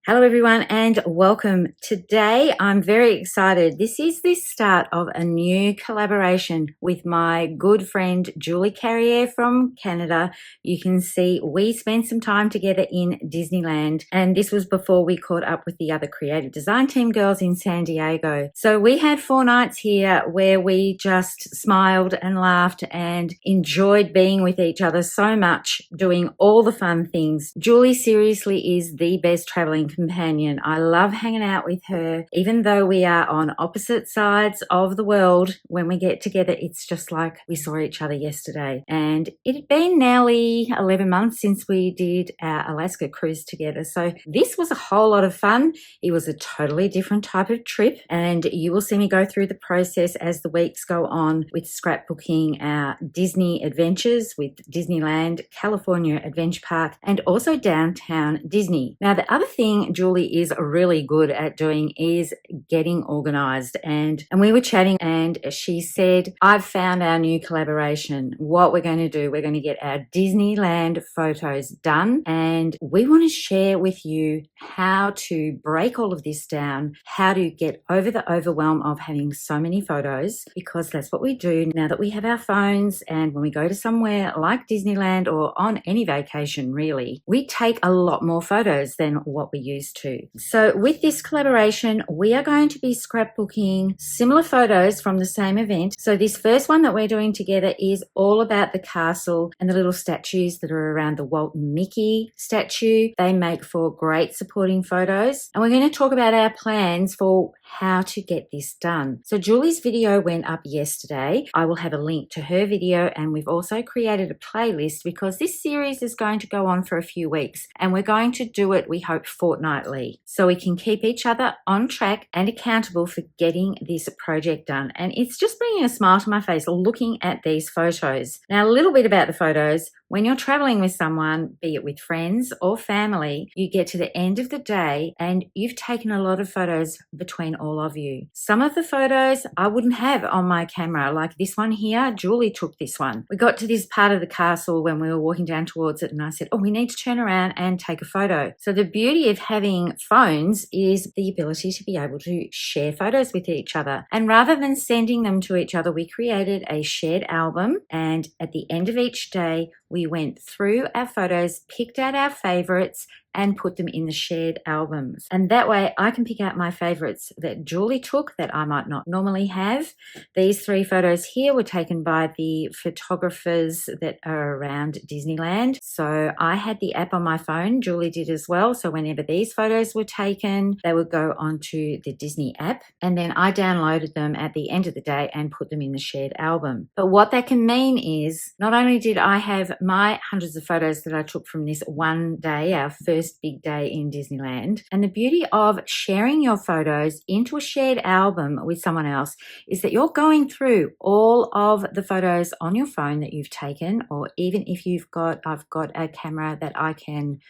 Hello everyone and welcome. Today I'm very excited. This is the start of a new collaboration with my good friend Julie Carriere from Canada. You can see we spent some time together in Disneyland, and this was before we caught up with the other creative design team girls in San Diego. So we had 4 nights here where we just smiled and laughed and enjoyed being with each other so much, doing all the fun things. Julie seriously is the best traveling companion. I love hanging out with her. Even though we are on opposite sides of the world, when we get together, it's just like we saw each other yesterday. And it had been nearly 11 months since we did our Alaska cruise together. So this was a whole lot of fun. It was a totally different type of trip, and you will see me go through the process as the weeks go on with scrapbooking our Disney adventures with Disneyland, California Adventure Park, and also downtown Disney. Now, the other thing Julie is really good at doing is getting organized. And we were chatting and she said, I've found our new collaboration. What we're going to do, we're going to get our Disneyland photos done. And we want to share with you how to break all of this down, how to get over the overwhelm of having so many photos, because that's what we do now that we have our phones. And when we go to somewhere like Disneyland or on any vacation, really, we take a lot more photos than what we used to. So with this collaboration, we are going to be scrapbooking similar photos from the same event. So this first one that we're doing together is all about the castle and the little statues that are around the Walt and Mickey statue. They make for great supporting photos. And we're going to talk about our plans for how to get this done. So Julie's video went up yesterday. I will have a link to her video, and we've also created a playlist because this series is going to go on for a few weeks, and we're going to do it, we hope, fortnightly, so we can keep each other on track and accountable for getting this project done. And it's just bringing a smile to my face looking at these photos. Now, a little bit about the photos. When you're traveling with someone, be it with friends or family, you get to the end of the day and you've taken a lot of photos between all of you. Some of the photos I wouldn't have on my camera, like this one here. Julie took this one. We got to this part of the castle when we were walking down towards it, and I said, we need to turn around and take a photo. So the beauty of having phones is the ability to be able to share photos with each other. And rather than sending them to each other, we created a shared album, and at the end of each day, we went through our photos, picked out our favorites, and put them in the shared albums. And that way I can pick out my favorites that Julie took that I might not normally have. These 3 photos here were taken by the photographers that are around Disneyland. So I had the app on my phone. Julie did as well. So whenever these photos were taken, they would go onto the Disney app. And then I downloaded them at the end of the day and put them in the shared album. But what that can mean is not only did I have my hundreds of photos that I took from this one day, our first big day in Disneyland. And the beauty of sharing your photos into a shared album with someone else is that you're going through all of the photos on your phone that you've taken, or even if I've got a camera that I can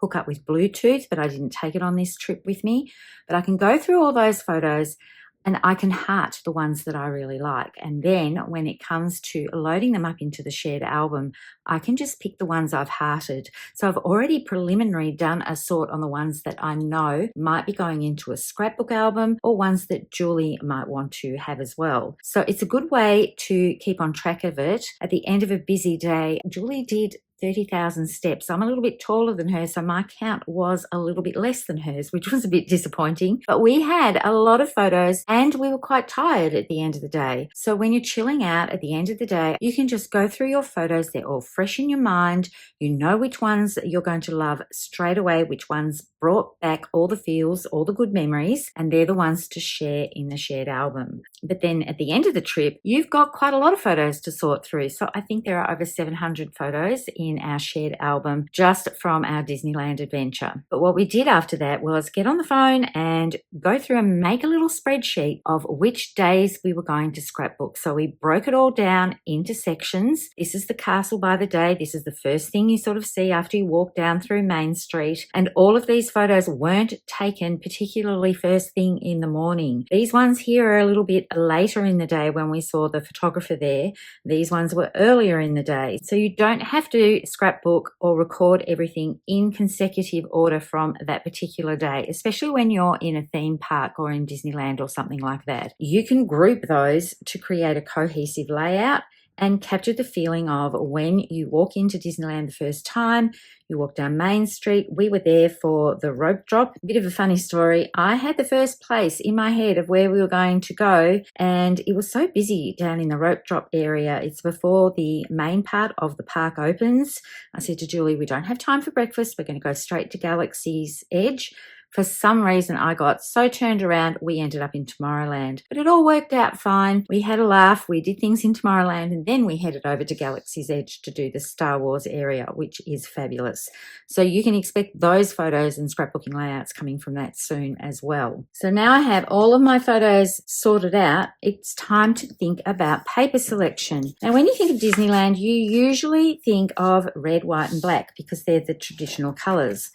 hook up with Bluetooth, but I didn't take it on this trip with me. But I can go through all those photos and I can heart the ones that I really like. And then when it comes to loading them up into the shared album, I can just pick the ones I've hearted. So I've already preliminary done a sort on the ones that I know might be going into a scrapbook album, or ones that Julie might want to have as well. So it's a good way to keep on track of it. At the end of a busy day, Julie did 30,000 steps. I'm a little bit taller than her, so my count was a little bit less than hers, which was a bit disappointing. But we had a lot of photos and we were quite tired at the end of the day. So when you're chilling out at the end of the day, you can just go through your photos. They're all fresh in your mind. You know which ones you're going to love straight away, which ones brought back all the feels, all the good memories, and they're the ones to share in the shared album. But then at the end of the trip, you've got quite a lot of photos to sort through. So I think there are over 700 photos in our shared album just from our Disneyland adventure. But what we did after that was get on the phone and go through and make a little spreadsheet of which days we were going to scrapbook. So we broke it all down into sections. This is the castle by the day. This is the first thing you sort of see after you walk down through Main Street. And all of these photos weren't taken particularly first thing in the morning. These ones here are a little bit later in the day when we saw the photographer there. These ones were earlier in the day. So you don't have to to scrapbook or record everything in consecutive order from that particular day, especially when you're in a theme park or in Disneyland or something like that. You can group those to create a cohesive layout and capture the feeling of when you walk into Disneyland the first time, you walk down Main Street. We were there for the rope drop. A bit of a funny story. I had the first place in my head of where we were going to go, and it was so busy down in the rope drop area. It's before the main part of the park opens. I said to Julie, we don't have time for breakfast. We're going to go straight to Galaxy's Edge. For some reason, I got so turned around, we ended up in Tomorrowland. But it all worked out fine. We had a laugh. We did things in Tomorrowland, and then we headed over to Galaxy's Edge to do the Star Wars area, which is fabulous. So you can expect those photos and scrapbooking layouts coming from that soon as well. So now I have all of my photos sorted out. It's time to think about paper selection. Now, when you think of Disneyland, you usually think of red, white, and black because they're the traditional colors.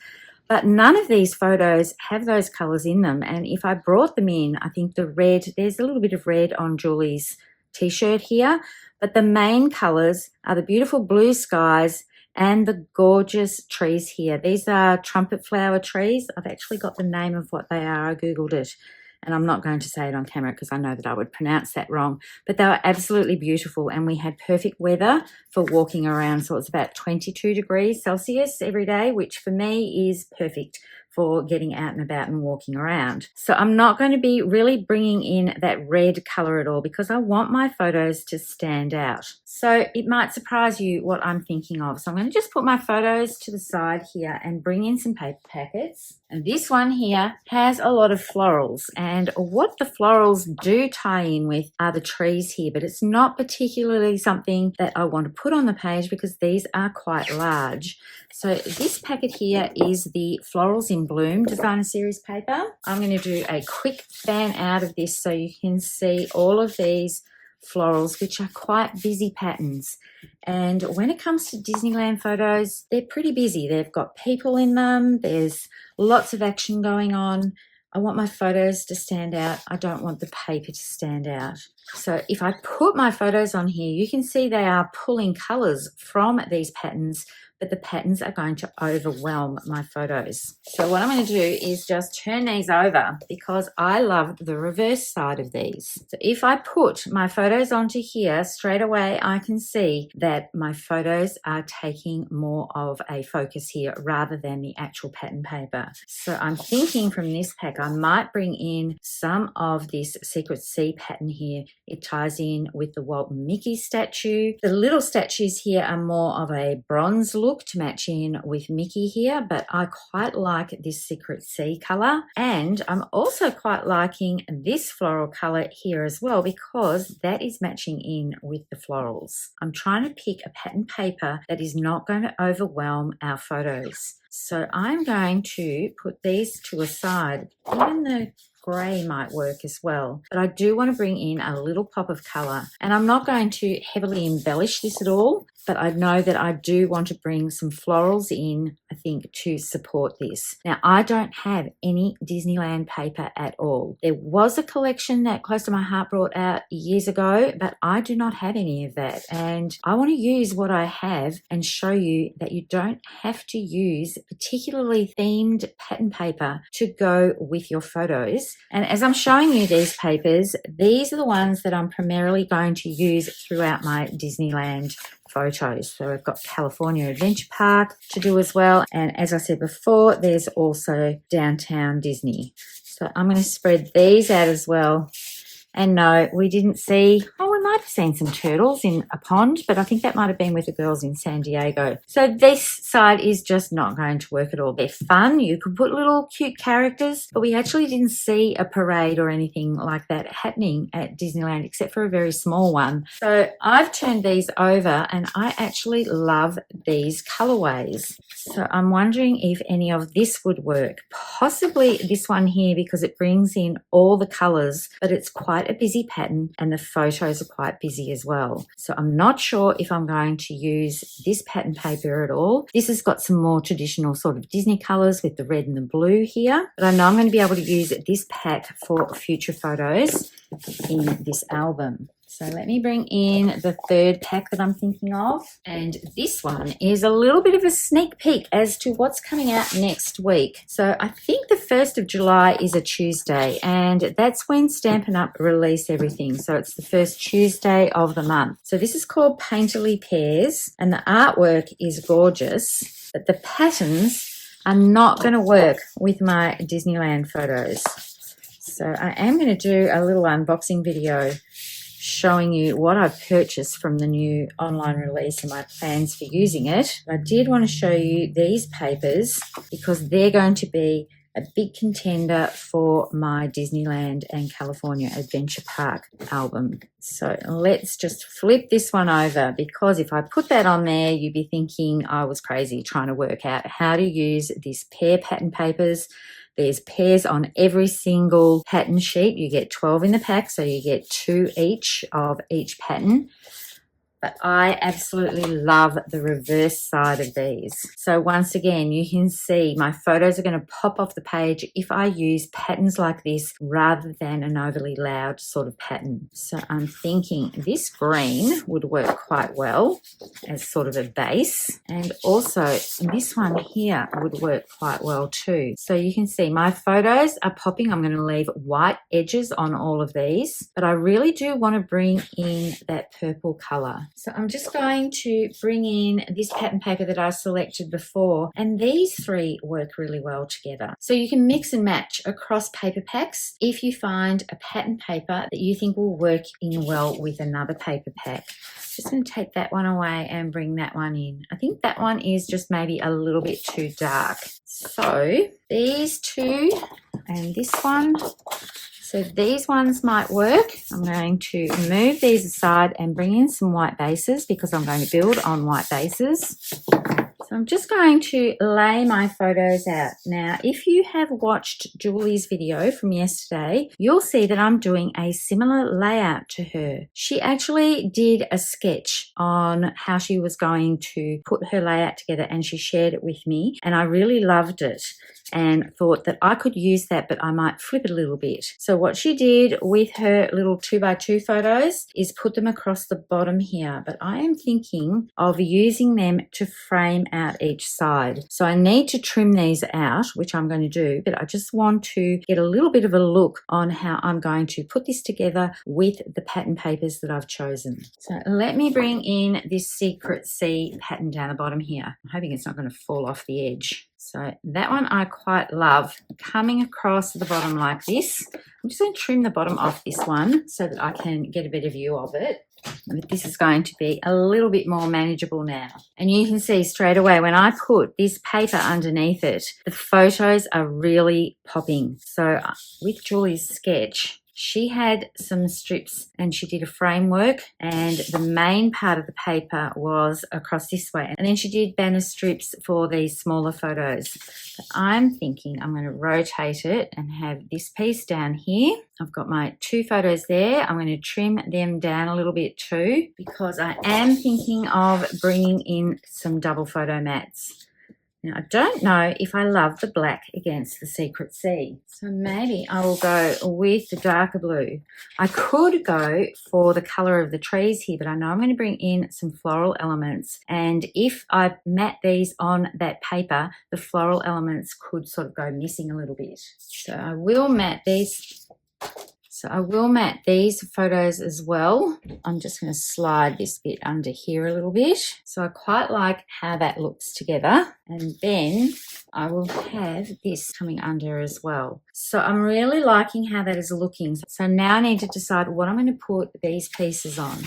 But none of these photos have those colours in them. And if I brought them in, I think the red, there's a little bit of red on Julie's t-shirt here. But the main colours are the beautiful blue skies and the gorgeous trees here. These are trumpet flower trees. I've actually got the name of what they are. I Googled it. And I'm not going to say it on camera because I know that I would pronounce that wrong. But they were absolutely beautiful, and we had perfect weather for walking around. So it's about 22 degrees Celsius every day, which for me is perfect for getting out and about and walking around. So I'm not going to be really bringing in that red color at all because I want my photos to stand out. So it might surprise you what I'm thinking of. So I'm going to just put my photos to the side here and bring in some paper packets. And this one here has a lot of florals, and what the florals do tie in with are the trees here, but it's not particularly something that I want to put on the page because these are quite large. So this packet here is the Florals in Bloom Designer Series paper. I'm going to do a quick fan out of this so you can see all of these florals, which are quite busy patterns. And when it comes to Disneyland photos, they're pretty busy. They've got people in them. There's lots of action going on. I want my photos to stand out. I don't want the paper to stand out. So if I put my photos on here, you can see they are pulling colors from these patterns, but the patterns are going to overwhelm my photos. So what I'm going to do is just turn these over because I love the reverse side of these. So if I put my photos onto here, straight away I can see that my photos are taking more of a focus here rather than the actual pattern paper. So I'm thinking from this pack, I might bring in some of this Secret Sea pattern here. It ties in with the Walt and Mickey statue. The little statues here are more of a bronze look to match in with Mickey here, but I quite like this Secret Sea colour, and I'm also quite liking this floral colour here as well because that is matching in with the florals. I'm trying to pick a pattern paper that is not going to overwhelm our photos. So I'm going to put these to a side. Even the grey might work as well, but I do want to bring in a little pop of colour, and I'm not going to heavily embellish this at all, but I know that I do want to bring some florals in, I think, to support this. Now, I don't have any Disneyland paper at all. There was a collection that Close to My Heart brought out years ago, but I do not have any of that, and I want to use what I have and show you that you don't have to use particularly themed pattern paper to go with your photos. And as I'm showing you these papers, these are the ones that I'm primarily going to use throughout my Disneyland photos. So I've got California Adventure Park to do as well. And as I said before, there's also Downtown Disney. So I'm going to spread these out as well. And no, we didn't see, we might have seen some turtles in a pond, but I think that might have been with the girls in San Diego. So this side is just not going to work at all. They're fun. You could put little cute characters, but we actually didn't see a parade or anything like that happening at Disneyland, except for a very small one. So I've turned these over, and I actually love these colorways. So I'm wondering if any of this would work. Possibly this one here because it brings in all the colors, but it's quite a busy pattern and the photos are quite busy as well. So I'm not sure if I'm going to use this pattern paper at all. This has got some more traditional sort of Disney colors with the red and the blue here, but I know I'm going to be able to use this pack for future photos in this album. So let me bring in the third pack that I'm thinking of. And this one is a little bit of a sneak peek as to what's coming out next week. So I think the 1st of July is a Tuesday, and that's when Stampin' Up! Release everything. So it's the first Tuesday of the month. So this is called Painterly Pears, and the artwork is gorgeous, but the patterns are not going to work with my Disneyland photos. So I am going to do a little unboxing video showing you what I've purchased from the new online release and my plans for using it. I did want to show you these papers because they're going to be a big contender for my Disneyland and California Adventure Park album. So let's just flip this one over, because if I put that on there, you'd be thinking I was crazy trying to work out how to use these pear pattern papers. There's pairs on every single pattern sheet. You get 12 in the pack, so you get 2 each of each pattern. But I absolutely love the reverse side of these. So once again, you can see my photos are going to pop off the page if I use patterns like this rather than an overly loud sort of pattern. So I'm thinking this green would work quite well as sort of a base. And also this one here would work quite well too. So you can see my photos are popping. I'm going to leave white edges on all of these, but I really do want to bring in that purple color. So I'm just going to bring in this pattern paper that I selected before, and these three work really well together. So you can mix and match across paper packs if you find a pattern paper that you think will work in well with another paper pack. Just going to take that one away and bring that one in. I think that one is just maybe a little bit too dark. So these two and this one, so these ones might work. I'm going to move these aside and bring in some white bases because I'm going to build on white bases. So I'm just going to lay my photos out. Now, if you have watched Julie's video from yesterday, you'll see that I'm doing a similar layout to her. She actually did a sketch on how she was going to put her layout together, and she shared it with me, and I really loved it and thought that I could use that, but I might flip it a little bit. So what she did with her little 2x2 photos is put them across the bottom here, but I am thinking of using them to frame out each side. So I need to trim these out, which I'm going to do, but I just want to get a little bit of a look on how I'm going to put this together with the pattern papers that I've chosen. So let me bring in this Secret C pattern down the bottom here. I'm hoping it's not going to fall off the edge. So that one I quite love, coming across the bottom like this. I'm just going to trim the bottom off this one so that I can get a better view of it. But this is going to be a little bit more manageable now. And you can see straight away when I put this paper underneath it, the photos are really popping. So with Julie's sketch, she had some strips and she did a framework, and the main part of the paper was across this way. And then she did banner strips for these smaller photos. But I'm thinking I'm going to rotate it and have this piece down here. I've got my 2 photos there. I'm going to trim them down a little bit too, because I am thinking of bringing in some double photo mats. Now, I don't know if I love the black against the Secret C, so maybe I will go with the darker blue. I could go for the colour of the trees here, but I know I'm going to bring in some floral elements, and if I mat these on that paper, the floral elements could sort of go missing a little bit. So I will mat these. Photos as well. I'm just going to slide this bit under here a little bit. So I quite like how that looks together. And then I will have this coming under as well. So I'm really liking how that is looking. So now I need to decide what I'm going to put these pieces on.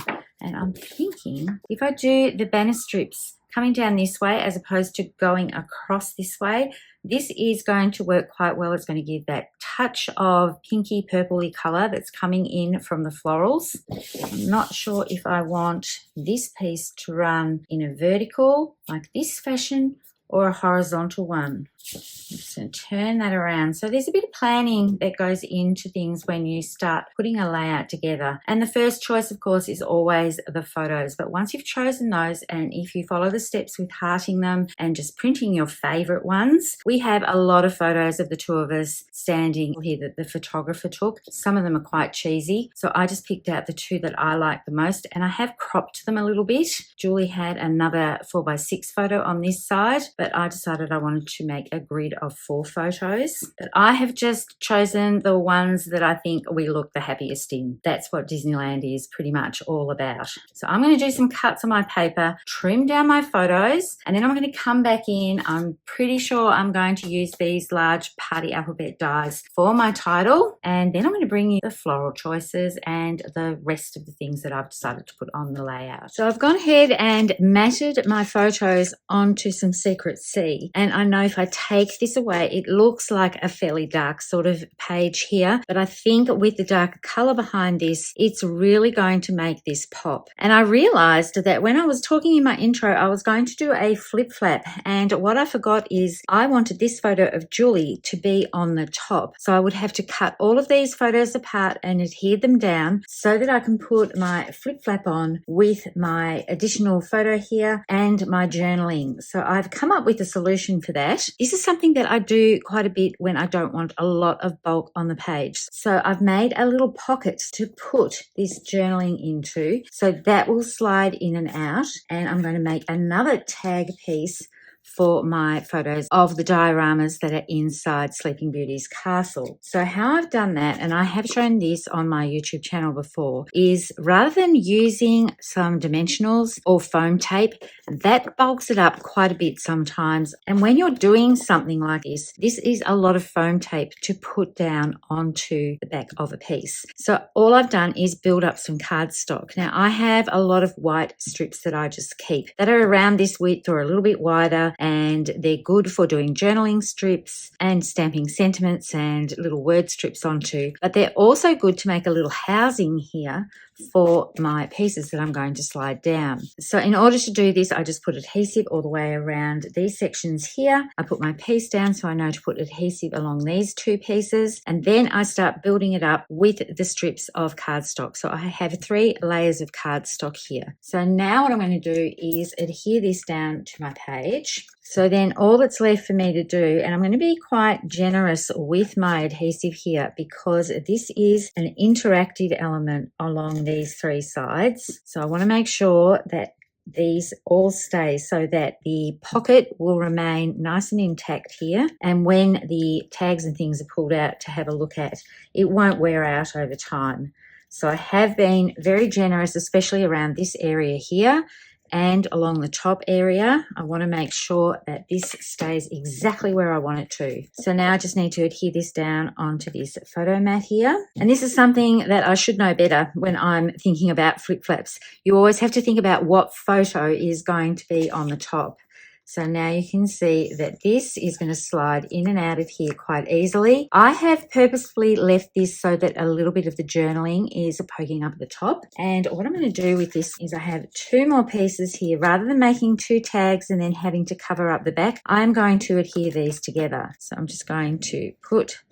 And I'm thinking if I do the banner strips coming down this way as opposed to going across this way, this is going to work quite well. It's going to give that touch of pinky purpley colour that's coming in from the florals. I'm not sure if I want this piece to run in a vertical like this fashion or a horizontal one. I'm just going to turn that around. So there's a bit of planning that goes into things when you start putting a layout together. And the first choice, of course, is always the photos. But once you've chosen those, and if you follow the steps with hearting them and just printing your favorite ones, we have a lot of photos of the two of us standing here that the photographer took. Some of them are quite cheesy. So I just picked out the two that I like the most, and I have cropped them a little bit. Julie had another 4x6 photo on this side, but I decided I wanted to make a grid of 4 photos. But I have just chosen the ones that I think we look the happiest in. That's what Disneyland is pretty much all about. So I'm going to do some cuts on my paper, trim down my photos, and then I'm going to come back in. I'm pretty sure I'm going to use these large party alphabet dies for my title, and then I'm going to bring you the floral choices and the rest of the things that I've decided to put on the layout. So I've gone ahead and matted my photos onto some Secret C, and I know if I take this away, it looks like a fairly dark sort of page here, but I think with the darker color behind this, it's really going to make this pop. And I realized that when I was talking in my intro, I was going to do a flip flap, and what I forgot is I wanted this photo of Julie to be on the top. So I would have to cut all of these photos apart and adhere them down so that I can put my flip flap on with my additional photo here and my journaling. So I've come up with a solution for that. This is something that I do quite a bit when I don't want a lot of bulk on the page. So I've made a little pocket to put this journaling into, so that will slide in and out. And I'm going to make another tag piece for my photos of the dioramas that are inside Sleeping Beauty's castle. So how I've done that, and I have shown this on my YouTube channel before, is rather than using some dimensionals or foam tape, that bulks it up quite a bit sometimes. And when you're doing something like this, this is a lot of foam tape to put down onto the back of a piece. So all I've done is build up some cardstock. Now I have a lot of white strips that I just keep that are around this width or a little bit wider, and they're good for doing journaling strips and stamping sentiments and little word strips onto, but they're also good to make a little housing here for my pieces that I'm going to slide down. So in order to do this, I just put adhesive all the way around these sections here. I put my piece down so I know to put adhesive along these 2 pieces, and then I start building it up with the strips of cardstock. So I have 3 layers of cardstock here. So now what I'm going to do is adhere this down to my page. So then all that's left for me to do, and I'm going to be quite generous with my adhesive here because this is an interactive element along these 3 sides. So I want to make sure that these all stay so that the pocket will remain nice and intact here. And when the tags and things are pulled out to have a look at, it won't wear out over time. So I have been very generous, especially around this area here. And along the top area, I want to make sure that this stays exactly where I want it to. So now I just need to adhere this down onto this photo mat here. And this is something that I should know better when I'm thinking about flip flaps. You always have to think about what photo is going to be on the top. So now you can see that this is going to slide in and out of here quite easily. I have purposefully left this so that a little bit of the journaling is poking up at the top. And what I'm going to do with this is I have 2 more pieces here. Rather than making 2 tags and then having to cover up the back, I'm going to adhere these together. So I'm just going to put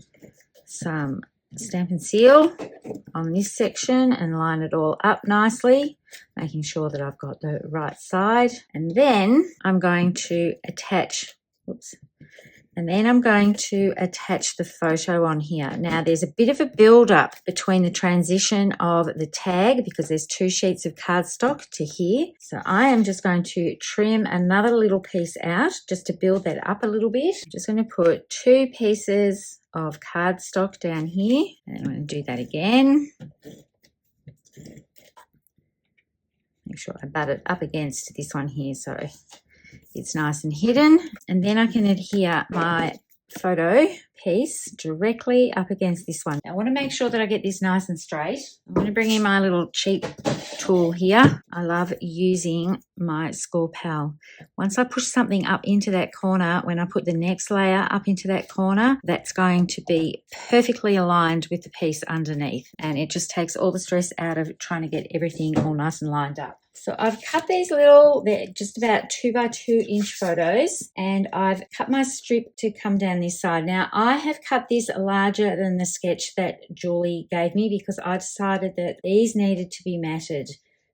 some Stamp and Seal on this section and line it all up nicely, making sure that I've got the right side. And then I'm going to attach, the photo on here. Now there's a bit of a build up between the transition of the tag because there's 2 sheets of cardstock to here. So I am just going to trim another little piece out just to build that up a little bit. I'm just going to put 2 pieces of cardstock down here, and I'm going to do that again. Make sure I butt it up against this one here so it's nice and hidden. And then I can adhere my photo piece directly up against this one. I want to make sure that I get this nice and straight. I'm going to bring in my little cheap tool here. I love using my Score Pal. Once I push something up into that corner, when I put the next layer up into that corner, that's going to be perfectly aligned with the piece underneath. And it just takes all the stress out of trying to get everything all nice and lined up. So I've cut these little, they're just about 2 by 2 inch photos, and I've cut my strip to come down this side. Now I have cut this larger than the sketch that Julie gave me because I decided that these needed to be matted,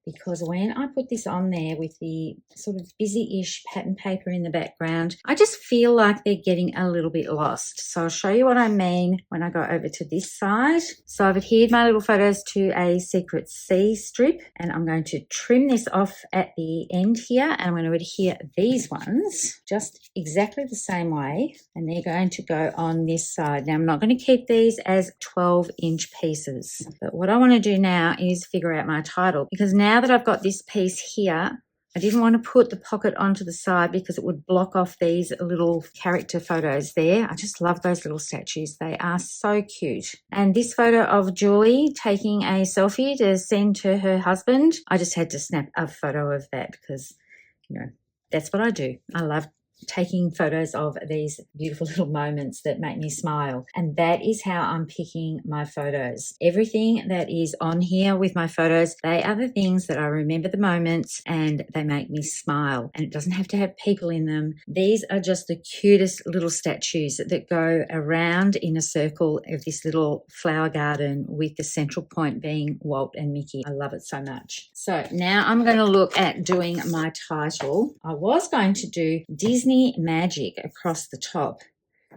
because when I put this on there with the sort of busy-ish pattern paper in the background, I just feel like they're getting a little bit lost. So I'll show you what I mean when I go over to this side. So I've adhered my little photos to a Secret C strip, and I'm going to trim this off at the end here, and I'm going to adhere these ones just exactly the same way, and they're going to go on this side. Now I'm not going to keep these as 12-inch pieces, but what I want to do now is figure out my title, because now that I've got this piece here, I didn't want to put the pocket onto the side because it would block off these little character photos there. I just love those little statues. They are so cute. And this photo of Julie taking a selfie to send to her husband, I just had to snap a photo of that because, you know, that's what I do. I love taking photos of these beautiful little moments that make me smile, and that is how I'm picking my photos. Everything that is on here with my photos, they are the things that I remember the moments and they make me smile, and it doesn't have to have people in them. These are just the cutest little statues that go around in a circle of this little flower garden with the central point being Walt and Mickey. I love it so much. So now I'm going to look at doing my title. I was going to do Disney Magic across the top.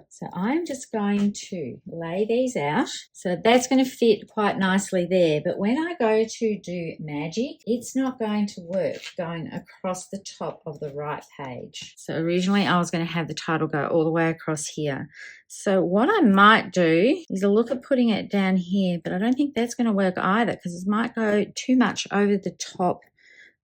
So I'm just going to lay these out. So that's going to fit quite nicely there. But when I go to do magic, it's not going to work going across the top of the right page. So originally I was going to have the title go all the way across here. So what I might do is a look at putting it down here, but I don't think that's going to work either because it might go too much over the top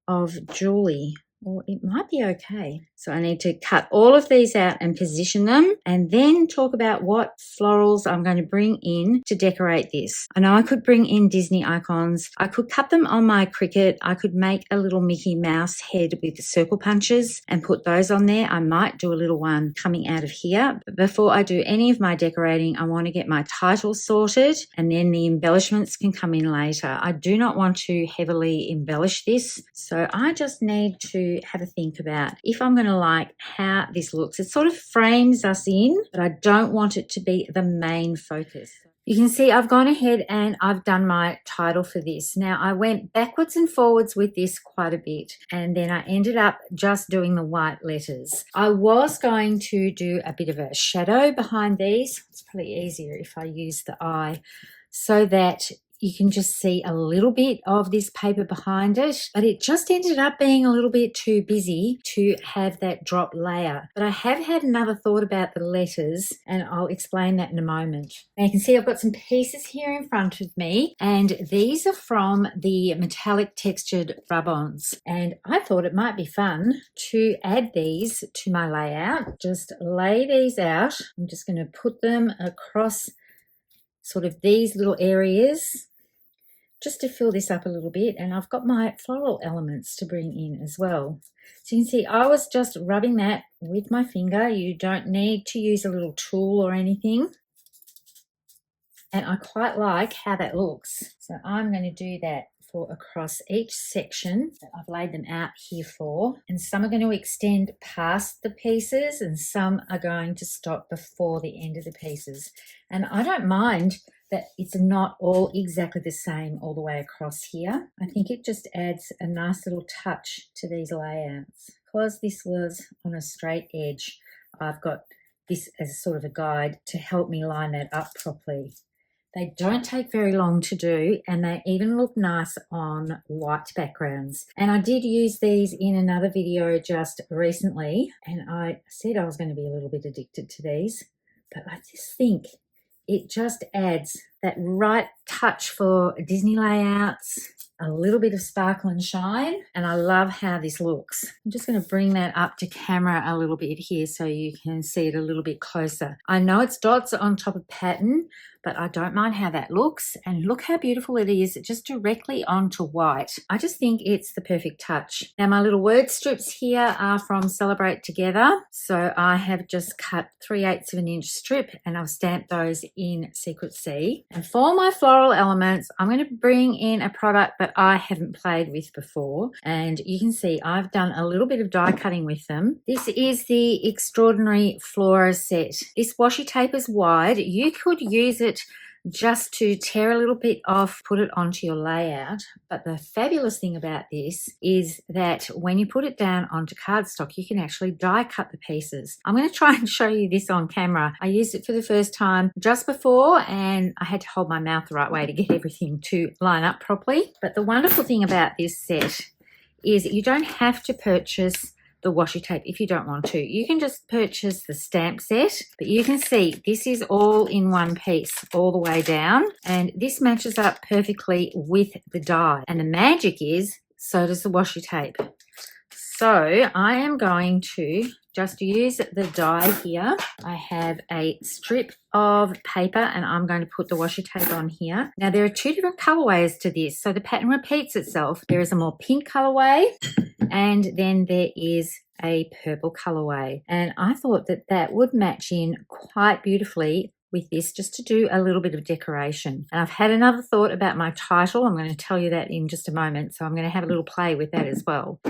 of Julie. Or it might be okay. So I need to cut all of these out and position them, and then talk about what florals I'm going to bring in to decorate this. I know I could bring in Disney icons. I could cut them on my Cricut. I could make a little Mickey Mouse head with the circle punches and put those on there. I might do a little one coming out of here. But before I do any of my decorating, I want to get my title sorted, and then the embellishments can come in later. I do not want to heavily embellish this, so I just need to have a think about if I'm going to like how this looks. It sort of frames us in, but I don't want it to be the main focus. You can see I've gone ahead and I've done my title for this. Now I went backwards and forwards with this quite a bit, and then I ended up just doing the white letters. I was going to do a bit of a shadow behind these. It's probably easier if I use the eye so that you can just see a little bit of this paper behind it, but it just ended up being a little bit too busy to have that drop layer. But I have had another thought about the letters, and I'll explain that in a moment. Now you can see I've got some pieces here in front of me, and these are from the metallic textured rub-ons, and I thought it might be fun to add these to my layout. Just lay these out. I'm just going to put them across sort of these little areas just to fill this up a little bit, and I've got my floral elements to bring in as well. So you can see I was just rubbing that with my finger. You don't need to use a little tool or anything, and I quite like how that looks. So I'm going to do that for across each section that I've laid them out here for, and some are going to extend past the pieces and some are going to stop before the end of the pieces. And I don't mind that it's not all exactly the same all the way across here. I think it just adds a nice little touch to these layouts. Because this was on a straight edge, I've got this as sort of a guide to help me line that up properly. They don't take very long to do, and they even look nice on white backgrounds. And I did use these in another video just recently, and I said I was going to be a little bit addicted to these, but I just think it just adds that right touch for Disney layouts, a little bit of sparkle and shine, and I love how this looks. I'm just going to bring that up to camera a little bit here so you can see it a little bit closer. I know it's dots on top of pattern, but I don't mind how that looks, and look how beautiful it is just directly onto white. I just think it's the perfect touch. Now my little word strips here are from Celebrate Together, so I have just cut 3/8 of an inch strip and I've stamped those in Secret C. And for my floral elements, I'm going to bring in a product that I haven't played with before, and you can see I've done a little bit of die cutting with them. This is the Extraordinary Flora set. This washi tape is wide. You could use it just to tear a little bit off, put it onto your layout. But the fabulous thing about this is that when you put it down onto cardstock, you can actually die cut the pieces. I'm going to try and show you this on camera. I used it for the first time just before, and I had to hold my mouth the right way to get everything to line up properly. But the wonderful thing about this set is you don't have to purchase the washi tape if you don't want to. You can just purchase the stamp set, but you can see this is all in one piece all the way down, and this matches up perfectly with the die. And the magic is, so does the washi tape. So I am going to just use the die here. I have a strip of paper and I'm going to put the washi tape on here. Now there are two different colorways to this, so the pattern repeats itself. There is a more pink colorway, and then there is a purple colorway, and I thought that that would match in quite beautifully with this, just to do a little bit of decoration. And I've had another thought about my title. I'm going to tell you that in just a moment, so I'm going to have a little play with that as well.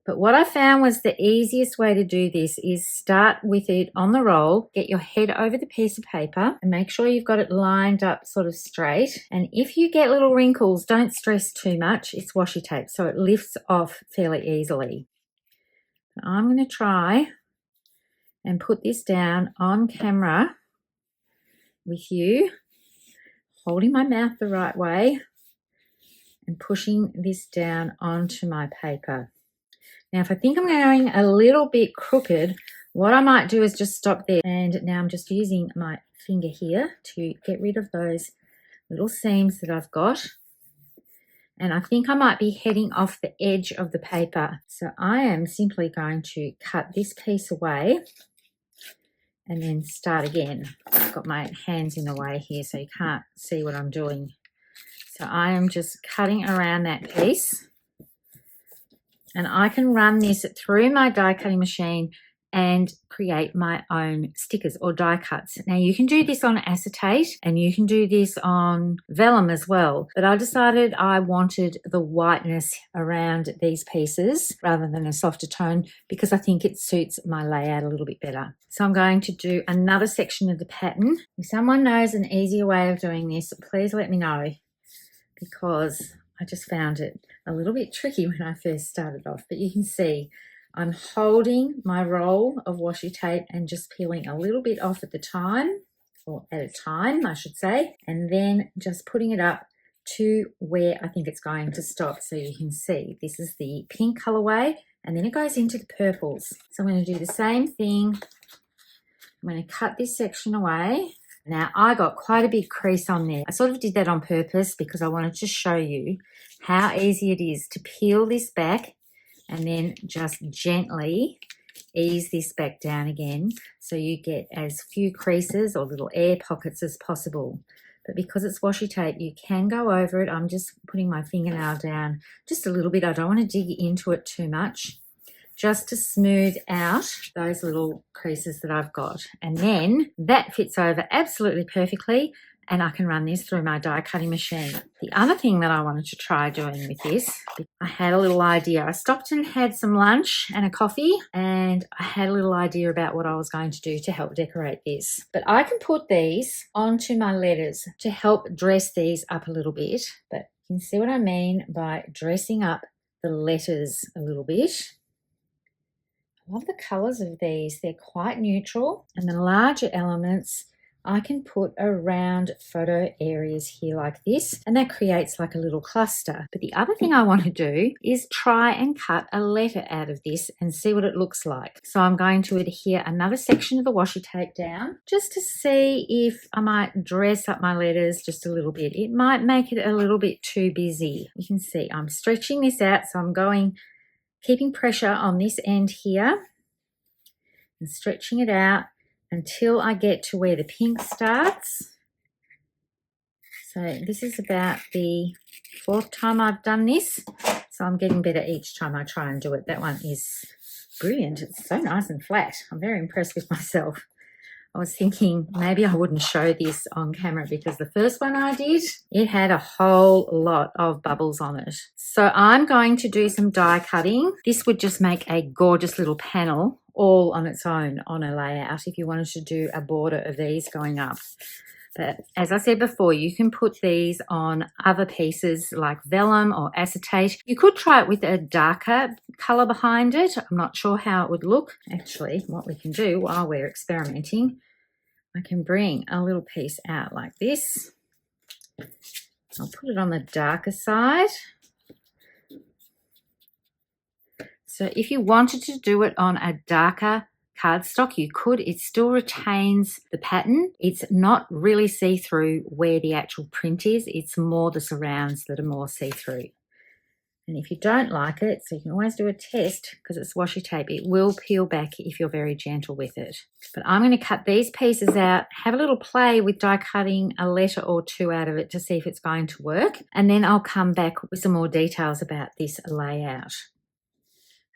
But what I found was the easiest way to do this is start with it on the roll, get your head over the piece of paper and make sure you've got it lined up sort of straight. And if you get little wrinkles, don't stress too much. It's washi tape, so it lifts off fairly easily. I'm going to try and put this down on camera with you, holding my mouth the right way and pushing this down onto my paper. Now, if I think I'm going a little bit crooked, what I might do is just stop there. And now I'm just using my finger here to get rid of those little seams that I've got. And I think I might be heading off the edge of the paper. So I am simply going to cut this piece away and then start again. I've got my hands in the way here so you can't see what I'm doing. So I am just cutting around that piece. And I can run this through my die cutting machine and create my own stickers or die cuts. Now you can do this on acetate and you can do this on vellum as well, but I decided I wanted the whiteness around these pieces rather than a softer tone because I think it suits my layout a little bit better. So I'm going to do another section of the pattern. If someone knows an easier way of doing this, please let me know, because I just found it a little bit tricky when I first started off. But you can see I'm holding my roll of washi tape and just peeling a little bit off at a time, I should say, and then just putting it up to where I think it's going to stop. So you can see this is the pink colorway, and then it goes into the purples. So I'm going to do the same thing. I'm going to cut this section away. Now, I got quite a big crease on there. I sort of did that on purpose because I wanted to show you how easy it is to peel this back and then just gently ease this back down again so you get as few creases or little air pockets as possible. But because it's washi tape, you can go over it. I'm just putting my fingernail down just a little bit. I don't want to dig into it too much, just to smooth out those little creases that I've got. And then that fits over absolutely perfectly, and I can run this through my die cutting machine. The other thing that I wanted to try doing with this, I had a little idea. I stopped and had some lunch and a coffee, and I had a little idea about what I was going to do to help decorate this. But I can put these onto my letters to help dress these up a little bit. But you can see what I mean by dressing up the letters a little bit. I love the colours of these. They're quite neutral, and the larger elements I can put around photo areas here like this, and that creates like a little cluster. But the other thing I want to do is try and cut a letter out of this and see what it looks like. So I'm going to adhere another section of the washi tape down just to see if I might dress up my letters just a little bit. It might make it a little bit too busy. You can see I'm stretching this out, so I'm keeping pressure on this end here and stretching it out until I get to where the pink starts. So this is about the 4th time I've done this. So I'm getting better each time I try and do it. That one is brilliant. It's so nice and flat. I'm very impressed with myself. I was thinking maybe I wouldn't show this on camera because the first one I did, it had a whole lot of bubbles on it. So I'm going to do some die cutting. This would just make a gorgeous little panel all on its own on a layout if you wanted to do a border of these going up. But as I said before, you can put these on other pieces like vellum or acetate. You could try it with a darker colour behind it. I'm not sure how it would look. Actually, what we can do while we're experimenting, I can bring a little piece out like this. I'll put it on the darker side. So if you wanted to do it on a darker cardstock, you could. It still retains the pattern. It's not really see-through where the actual print is. It's more the surrounds that are more see-through. And if you don't like it, so you can always do a test because it's washi tape, it will peel back if you're very gentle with it. But I'm going to cut these pieces out, have a little play with die cutting a letter or two out of it to see if it's going to work. And then I'll come back with some more details about this layout.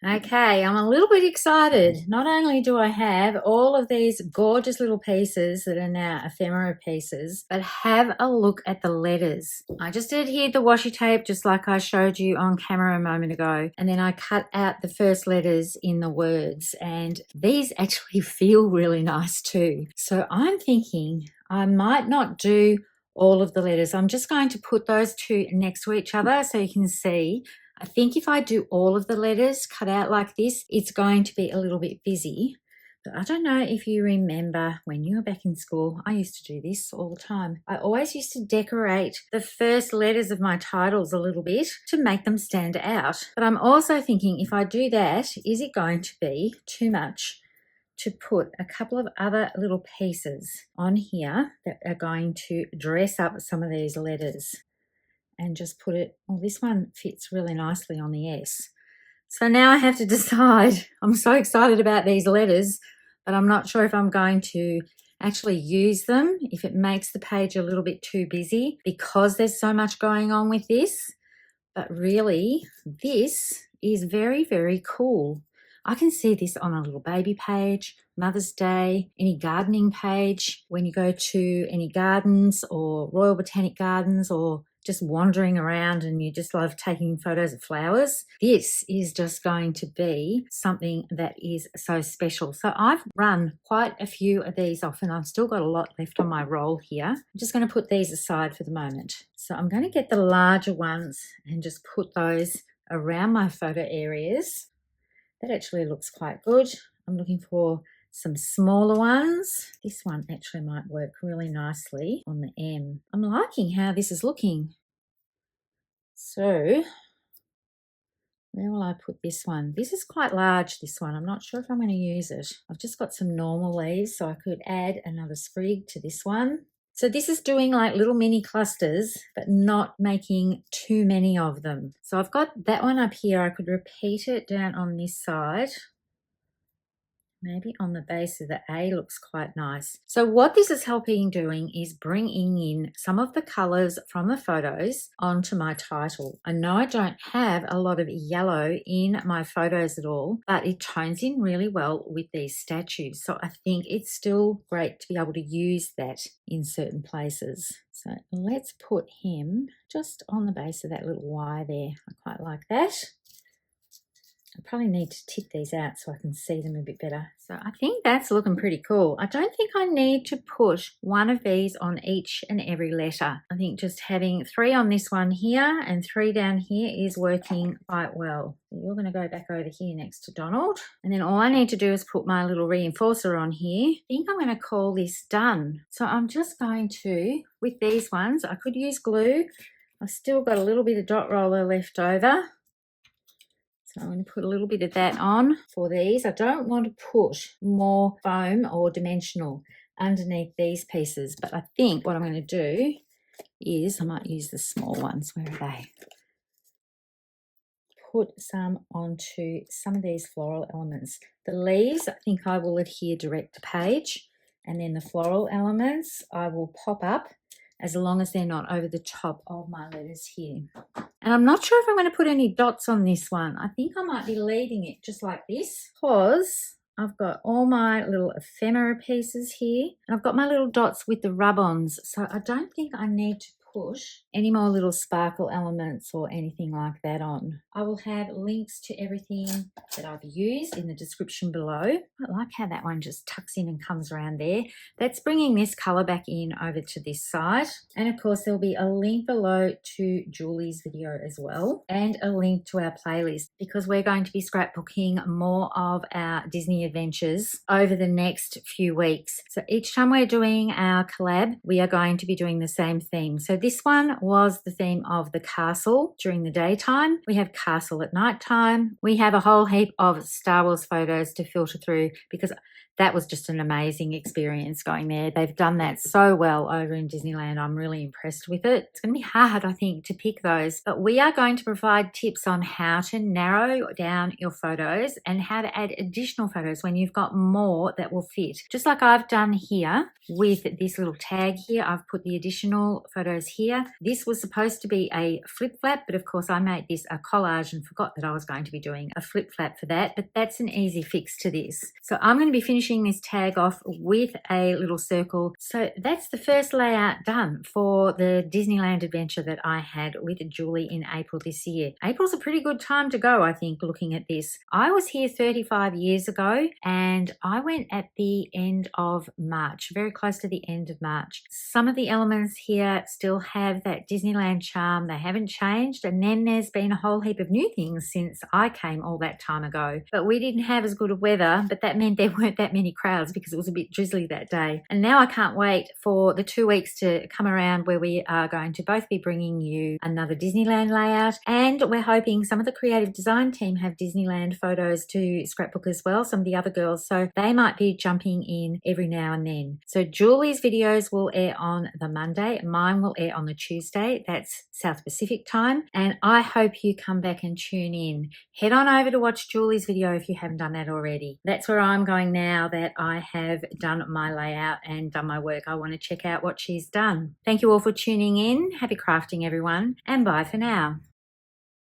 Okay, I'm a little bit excited. Not only do I have all of these gorgeous little pieces that are now ephemera pieces, but have a look at the letters. I just adhered the washi tape just like I showed you on camera a moment ago, and then I cut out the first letters in the words, and these actually feel really nice too. So I'm thinking I might not do all of the letters. I'm just going to put those two next to each other so you can see. I think if I do all of the letters cut out like this, it's going to be a little bit busy. But I don't know if you remember when you were back in school, I used to do this all the time. I always used to decorate the first letters of my titles a little bit to make them stand out. But I'm also thinking if I do that, is it going to be too much to put a couple of other little pieces on here that are going to dress up some of these letters? And just put it, well, this one fits really nicely on the S. So now I have to decide. I'm so excited about these letters, but I'm not sure if I'm going to actually use them, if it makes the page a little bit too busy because there's so much going on with this. But really, this is very, very cool. I can see this on a little baby page, Mother's Day, any gardening page, when you go to any gardens or Royal Botanic Gardens or just wandering around and you just love taking photos of flowers. This is just going to be something that is so special. So I've run quite a few of these off and I've still got a lot left on my roll here. I'm just going to put these aside for the moment. So I'm going to get the larger ones and just put those around my photo areas. That actually looks quite good. I'm looking for some smaller ones. This one actually might work really nicely on the M. I'm liking how this is looking. So where will I put this one? This is quite large, this one. I'm not sure if I'm going to use it. I've just got some normal leaves, so I could add another sprig to this one. So this is doing like little mini clusters, but not making too many of them. So I've got that one up here. I could repeat it down on this side. Maybe on the base of the A looks quite nice. So what this is helping doing is bringing in some of the colours from the photos onto my title. I know I don't have a lot of yellow in my photos at all, but it tones in really well with these statues. So I think it's still great to be able to use that in certain places. So let's put him just on the base of that little Y there. I quite like that. I probably need to tip these out so I can see them a bit better. So I think that's looking pretty cool. I don't think I need to put one of these on each and every letter. I think just having 3 on this one here and 3 down here is working quite well. So you're going to go back over here next to Donald. And then all I need to do is put my little reinforcer on here. I think I'm going to call this done. So I'm just going to, with these ones, I could use glue. I've still got a little bit of dot roller left over. So I'm going to put a little bit of that on for these. I don't want to put more foam or dimensional underneath these pieces, but I think what I'm going to do is I might use the small ones. Where are they? Put some onto some of these floral elements. The leaves, I think I will adhere direct to page, and then the floral elements I will pop up as long as they're not over the top of my letters here. And I'm not sure if I'm going to put any dots on this one. I think I might be leaving it just like this because I've got all my little ephemera pieces here. And I've got my little dots with the rub-ons. So I don't think I need to put any more little sparkle elements or anything like that on. I will have links to everything that I've used in the description below. I like how that one just tucks in and comes around there. That's bringing this colour back in over to this side. And of course there'll be a link below to Julie's video as well, and a link to our playlist, because we're going to be scrapbooking more of our Disney adventures over the next few weeks. So each time we're doing our collab, we are going to be doing the same theme. So this one was the theme of the castle during the daytime. We have castle at night time. We have a whole heap of Star Wars photos to filter through because that was just an amazing experience going there. They've done that so well over in Disneyland. I'm really impressed with it. It's going to be hard, I think, to pick those, but we are going to provide tips on how to narrow down your photos and how to add additional photos when you've got more that will fit. Just like I've done here with this little tag here, I've put the additional photos here. This was supposed to be a flip flap, but of course I made this a collage and forgot that I was going to be doing a flip flap for that, but that's an easy fix to this. So I'm going to be finishing this tag off with a little circle. So that's the first layout done for the Disneyland adventure that I had with Julie in April this year. April's a pretty good time to go, I think, looking at this. I was here 35 years ago and I went at the end of March, very close to the end of March. Some of the elements here still have that Disneyland charm. They haven't changed, and then there's been a whole heap of new things since I came all that time ago. But we didn't have as good a weather, but that meant there weren't that many crowds because it was a bit drizzly that day. And now I can't wait for the 2 weeks to come around where we are going to both be bringing you another Disneyland layout, and we're hoping some of the creative design team have Disneyland photos to scrapbook as well, some of the other girls, so they might be jumping in every now and then. So Julie's videos will air on the Monday, mine will air on the Tuesday, that's South Pacific time, and I hope you come back and tune in. Head on over to watch Julie's video if you haven't done that already. That's where I'm going now that I have done my layout and done my work. I want to check out what she's done. Thank you all for tuning in. Happy crafting, everyone, and bye for now.